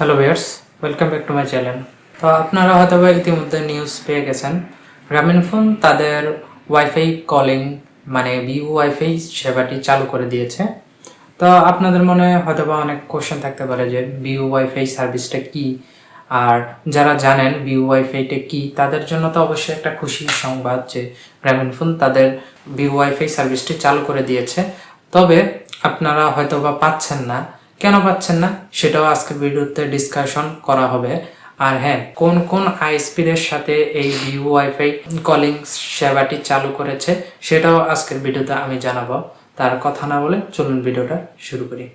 Hello viewers, welcome back to my channel. তো আপনারা হয়তো ইতিমধ্যে নিউজ পেয়ে গেছেন, গ্রামীণফোন তাদের ওয়াইফাই কলিং মানে ভিউ ওয়াইফাই সেবাটি চালু করে দিয়েছে। তো আপনাদের মনে হয়তো অনেক কোশ্চেন থাকতে পারে যে ভিউ ওয়াইফাই সার্ভিসটা কি, আর যারা জানেন ভিউ ওয়াইফাইটা কি তাদের জন্য তো অবশ্যই একটা খুশির সংবাদ যে গ্রামীণফোন তাদের ভিউ ওয়াইফাই সার্ভিসটি চালু করে দিয়েছে। তবে আপনারা হয়তো পাচ্ছেন না, কেন পাচ্ছেন না সেটাও আজকের ভিডিওতে ডিসকাশন করা হবে। আর হ্যাঁ, কোন কোন আইএসপিদের সাথে এই ভিউ ওয়াইফাই কলিং সেবাটি চালু করেছে সেটাও আজকের ভিডিওতে আমি জানাবো। তার কথা না বলে চলুন ভিডিওটা শুরু করি।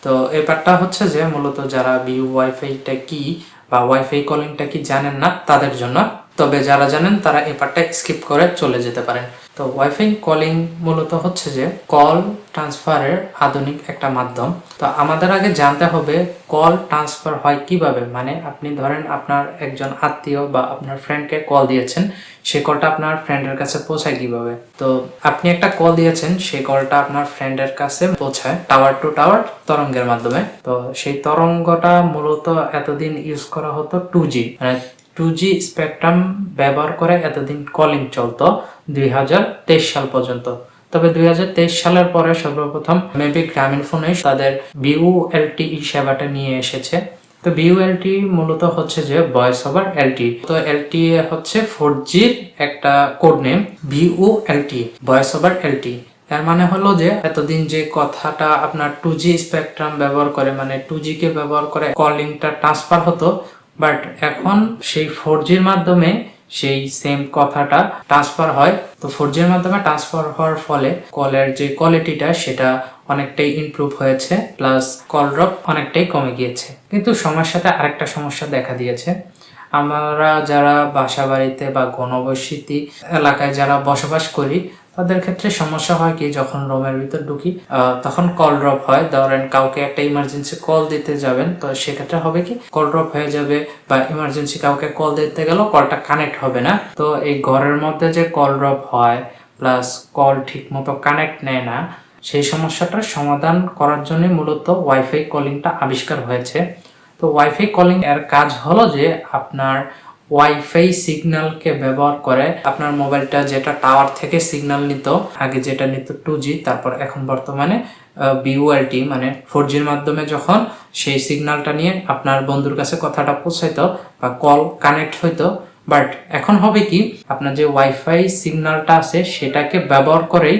তো ব্যাপারটা হচ্ছে যে মূলত যারা ভিউ ওয়াইফাইটা কি বা ওয়াইফাই কলিংটা কি জানেন না তাদের জন্য, তবে যারা জানেন তারা এই পার্টটা স্কিপ করে চলে যেতে পারেন। তো ওয়াইফাই কলিং মূলত হচ্ছে যে কল ট্রান্সফারের আধুনিক একটা মাধ্যম। তো আমাদের আগে জানতে হবে কল ট্রান্সফার হয় কিভাবে। মানে আপনি ধরেন আপনার একজন আত্মীয় বা আপনার ফ্রেন্ডকে কল দিয়েছেন, সেই কলটা আপনার ফ্রেন্ডের কাছে পৌঁছায় কিভাবে। তো আপনি একটা কল দিয়েছেন, সেই কলটা আপনার ফ্রেন্ডের কাছে পৌঁছায় টাওয়ার টু টাওয়ার তরঙ্গের মাধ্যমে। তো সেই তরঙ্গটা মূলত এতদিন ইউজ করা হতো 2G, মানে 2G স্পেকট্রাম ব্যবহার করে এতদিন কলিং চলতো 2023 সাল পর্যন্ত। তবে 2023 সালের পরে সর্বপ্রথম মেবি গ্রামীণফোনে তাদের VoLTE সেবাটা নিয়ে এসেছে। তো VoLTE মূলত হচ্ছে যে ভয়েস ওভার LTE। তো LTE হচ্ছে 4G একটা code name, VoLTE voice over LTE। এর মানে হলো যে এতদিন যে কথাটা আপনার 2G স্পেকট্রাম ব্যবহার করে, মানে 2G কে ব্যবহার করে কলিংটা ট্রান্সফার হতো, বাট এখন সেই 4Gর মাধ্যমে সেই সেম কথাটা ট্রান্সফার হয়। তো 4Gর মাধ্যমে ট্রান্সফার হওয়ার ফলে কলের যে কোয়ালিটিটা সেটা অনেকটাই ইমপ্রুভ হয়েছে, প্লাস কল ড্রপ অনেকটাই কমে গিয়েছে। কিন্তু সময়ের সাথে আরেকটা সমস্যা দেখা দিয়েছে। আমরা যারা বাসা বাড়িতে বা ঘনবসতি এলাকায় যারা বসবাস করি তাদের ক্ষেত্রে সমস্যা হয় কি, যখন রুমের ভিতর ঢুকি তখন কল ড্রপ হয়। ধরেন কাউকে একটা ইমার্জেন্সি কল দিতে যাবেন, তো সেক্ষেত্রে হবে কি কল ড্রপ হয়ে যাবে, বা ইমার্জেন্সি কাউকে কল দিতে গেলেও কলটা কানেক্ট হবে না। তো এই ঘরের মধ্যে যে কল ড্রপ হয় প্লাস কল ঠিক মতো কানেক্ট নেয় না, সেই সমস্যাটার সমাধান করার জন্য মূলত ওয়াইফাই কলিংটা আবিষ্কার হয়েছে। তো ওয়াইফাই কলিং এর কাজ হলো যে আপনার ওয়াইফাই সিগন্যালকে ব্যবহার করে আপনার মোবাইলটা যেটা টাওয়ার থেকে সিগন্যাল নিত, আগে যেটা নিত 2G, তারপর এখন বর্তমানে VoLTE মানে 4Gর মাধ্যমে যখন সেই সিগন্যালটা নিয়ে আপনার বন্ধুর কাছে কথাটা পৌঁছাইতো বা কল কানেক্ট হইতো, বাট এখন হবে কি আপনার যে ওয়াইফাই সিগন্যালটা আছে সেটাকে ব্যবহার করেই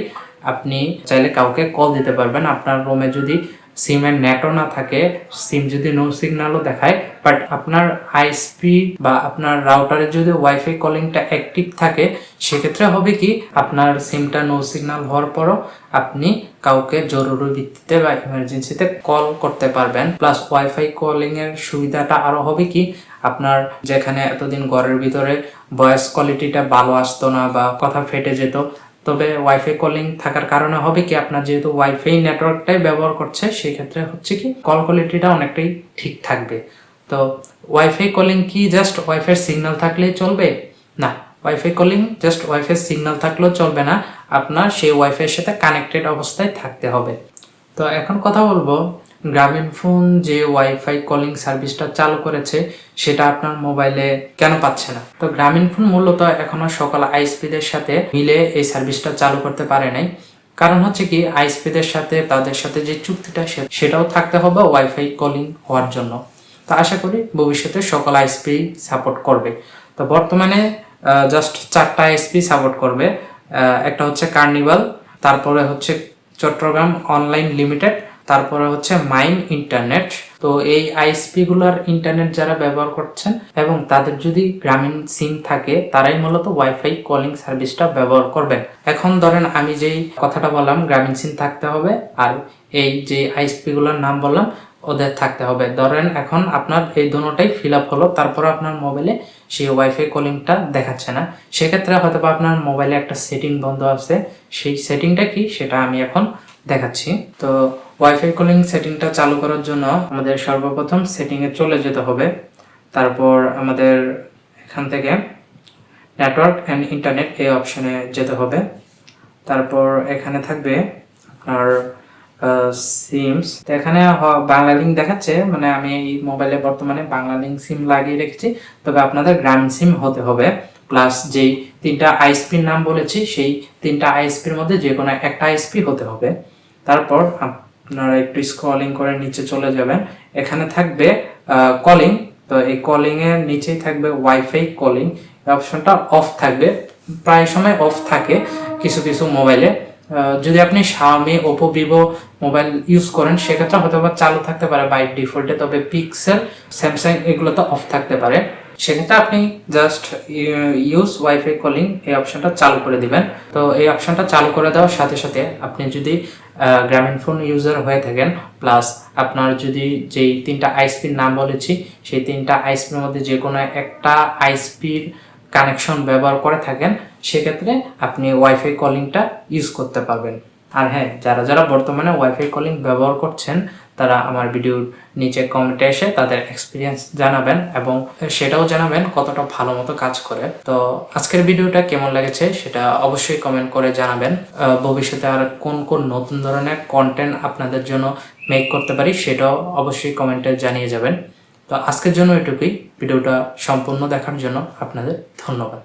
আপনি চাইলে কাউকে কল দিতে পারবেন। আপনার রুমে যদি সিমের নেটও না থাকে, সিম যদি নো সিগন্যালও দেখায়, বাট আপনার আইএসপি বা আপনার রাউটারে যদি ওয়াইফাই কলিংটা অ্যাক্টিভ থাকে, সেক্ষেত্রে হবে কি আপনার সিমটা নো সিগন্যাল হওয়ার পরও আপনি কাউকে জরুরি ভিত্তিতে বা ইমার্জেন্সিতে কল করতে পারবেন। প্লাস ওয়াইফাই কলিং এর সুবিধাটা আরো হবে কি, আপনার যেখানে এতদিন ঘরের ভিতরে ভয়েস কোয়ালিটিটা ভালো আসতো না বা কথা ফেটে যেত, তবে ওয়াইফাই কলিং থাকার কারণে হবে কি আপনার যেহেতু ওয়াইফাই নেটওয়ার্কটাই ব্যবহার করছে, সেই ক্ষেত্রে হচ্ছে কি কল কোয়ালিটিটা অনেকটাই ঠিক থাকবে। তো ওয়াইফাই কলিং কি জাস্ট ওয়াইফাই সিগন্যাল থাকলেই চলবে? না, wifi calling just wifi signal থাকলেও চলবে না, আপনার সেই ওয়াইফাইয়ের সাথে কানেক্টেড অবস্থায় থাকতে হবে। তো এখন কথা বলবো গ্রামীণফোন যে ওয়াইফাই কলিং সার্ভিসটা চালু করেছে সেটা আপনার মোবাইলে কেন পাচ্ছে না। তো গ্রামীণফোন মূলত এখনো সকল আইএসপিদের সাথে মিলে এই সার্ভিসটা চালু করতে পারে নাই। কারণ হচ্ছে কি আইএসপিদের সাথে তাদের সাথে যে চুক্তিটা সেটাও থাকতে হবে ওয়াইফাই কলিং হওয়ার জন্য। তো আশা করি ভবিষ্যতে সকল আইএসপি সাপোর্ট করবে। তো বর্তমানে জাস্ট 4টা আইএসপি সাপোর্ট করবে। একটা হচ্ছে কার্নিভাল, তারপরে হচ্ছে চট্টগ্রাম অনলাইন লিমিটেড, তারপরে হচ্ছে মাইন ইন্টারনেট। তো এই আইএসপি গুলার ইন্টারনেট যারা ব্যবহার করছেন এবং তাদের যদি গ্রামীণ সিম থাকে তারাই মূলত ওয়াইফাই কলিং সার্ভিসটা ব্যবহার করবেন। এখন ধরেন আমি যেই কথাটা বললাম গ্রামীণ সিম থাকতে হবে, আর এই যে আইএসপি গুলার নাম বললাম ওদের থাকতে হবে। ধরেন এখন আপনার এই দুটোটাই ফিল আপ হলো, তারপর আপনার মোবাইলে সেই ওয়াইফাই কলিংটা দেখাচ্ছে না, সেক্ষেত্রে হয়তো আপনার মোবাইলে একটা সেটিং বন্ধ আছে। সেই সেটিংটা কি সেটা আমি এখন দেখাচ্ছি। তো ওয়াইফাই কলিং সেটিংটা চালু করার জন্য আমাদের সর্বপ্রথম সেটিংয়ে চলে যেতে হবে। তারপর আমাদের এখান থেকে নেটওয়ার্ক অ্যান্ড ইন্টারনেট এই অপশনে যেতে হবে। তারপর এখানে থাকবে আপনার সিমস। তো এখানে বাংলা লিঙ্ক দেখাচ্ছে, মানে আমি এই মোবাইলে বর্তমানে বাংলা লিঙ্ক সিম লাগিয়ে রেখেছি, তবে আপনাদের গ্রামীণ সিম হতে হবে। প্লাস যেই 3টা আইএসপির নাম বলেছি সেই 3টা আইএসপির মধ্যে যে কোনো একটা আইএসপি হতে হবে। তারপর আপনারা একটু স্ক্রলিং করে নিচে চলে যাবেন, এখানে থাকবে কলিং। তো এই কলিং এর নিচেই থাকবে ওয়াইফাই কলিং, এই অপশনটা অফ থাকবে, প্রায় সময় অফ থাকে কিছু কিছু মোবাইলে। যদি আপনি Xiaomi, Oppo, Vivo mobile use করেন সেক্ষেত্রে হয়তো বা চালু থাকতে পারে বাই ডিফল্টে, তবে পিক্সেল, স্যামসাং এগুলো তো অফ থাকতে পারে। সেক্ষেত্রে আপনি জাস্ট ইউজ ওয়াইফাই কলিং এই অপশনটা চালু করে দিবেন। তো এই অপশনটা চালু করে দেওয়ার সাথে সাথে আপনি যদি গ্রামীণ ফোন ইউজার হয়ে থাকেন, প্লাস আপনার যদি যেই 3টা আইএসপির নাম বলেছি সেই 3টা আইএসপির মধ্যে যে কোনো একটা আইএসপির কানেকশন ব্যবহার করে থাকেন, সেক্ষেত্রে আপনি ওয়াইফাই কলিংটা ইউজ করতে পারবেন। আর হ্যাঁ, যারা যারা বর্তমানে ওয়াইফাই কলিং ব্যবহার করছেন তারা আমার ভিডিওর নিচে কমেন্টে এসে তাদের এক্সপিরিয়েন্স জানাবেন এবং সেটাও জানাবেন কতটা ভালো মতো কাজ করে। তো আজকের ভিডিওটা কেমন লেগেছে সেটা অবশ্যই কমেন্ট করে জানাবেন। ভবিষ্যতে আর কোন কোন নতুন ধরনের কন্টেন্ট আপনাদের জন্য মেক করতে পারি সেটাও অবশ্যই কমেন্টে জানিয়ে যাবেন। তো আজকের জন্য এটুকুই। ভিডিওটা সম্পূর্ণ দেখার জন্য আপনাদের ধন্যবাদ।